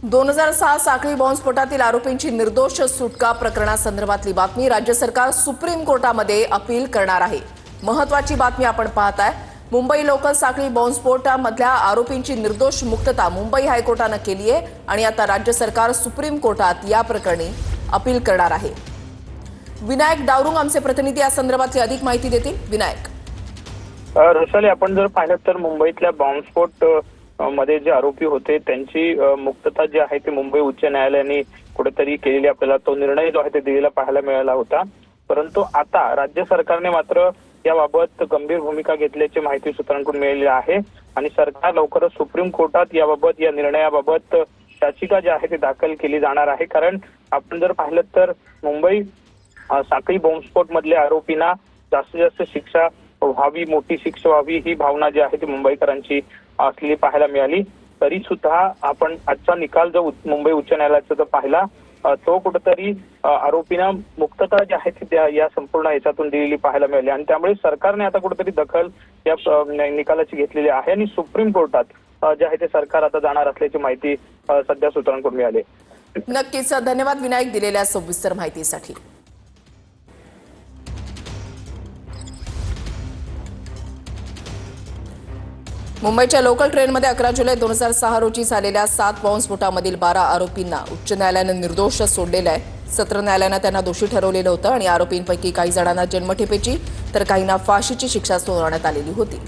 2006 साखळी बॉम्बस्फोटातील आरोपींची निर्दोष सुटका प्रकरणासंदर्भातली बातमी. राज्य सरकार सुप्रीम कोर्टामध्ये अपील करणार आहे. महत्त्वाची बातमी आपण पाहताय. मुंबई लोकल साखळी बॉम्बस्फोटामधल्या आरोपींची निर्दोष मुक्तता मुंबई हायकोर्टानं केली आहे आणि आता राज्य सरकार सुप्रीम कोर्टात या प्रकरणी अपील करणार आहे. विनायक डावरुंग आमचे प्रतिनिधी या संदर्भातली अधिक माहिती देतील. विनायक. रसाली, आपण जर पाहिलं तर मुंबईतल्या बॉम्बस्फोट मध्ये जे आरोपी होते त्यांची मुक्तता जी आहे ती मुंबई उच्च न्यायालयाने कुठेतरी केलेली आपल्याला तो निर्णय जो आहे ते दिलेला पाहायला मिळाला होता. परंतु आता राज्य सरकारने मात्र याबाबत गंभीर भूमिका घेतल्याची माहिती सूत्रांकडून मिळाली आहे आणि सरकार लवकरच सुप्रीम कोर्टात याबाबत या निर्णयाबाबत याचिका जी आहे ती दाखल केली जाणार आहे. कारण आपण जर पाहिलं तर मुंबई साखळी बॉम्बस्फोट मधल्या आरोपींना जास्तीत जास्त शिक्षा व्हावी, मोठी शिक्षा व्हावी ही भावना जी आहे ती मुंबईकरांची असलेली पाहायला मिळाली. तरी सुद्धा आपण आजचा निकाल जो मुंबई उच्च न्यायालयाचा जो पाहिला तो कुठेतरी आरोपींना मुक्तता जी आहे ती या संपूर्ण याच्यातून दिलेली पाहायला मिळाली आणि त्यामुळे सरकारने आता कुठेतरी दखल या निकालाची घेतलेली आहे आणि सुप्रीम कोर्टात जे आहे ते सरकार आता जाणार असल्याची माहिती सध्या सूत्रांकडून मिळाली. नक्कीच धन्यवाद विनायक दिलेल्या सविस्तर माहितीसाठी. मुंबईच्या लोकल ट्रेनमध्ये 11 जुलै 2006 रोजी झालेल्या 7 बॉम्बस्फोटामधील 12 आरोपींना उच्च न्यायालयानं निर्दोष सोडलेलं आहे. सत्र न्यायालयानं त्यांना दोषी ठरवलेलं होतं आणि आरोपींपैकी काही जणांना जन्मठेपेची तर काहींना फाशीची शिक्षा सुनावण्यात आलेली होती.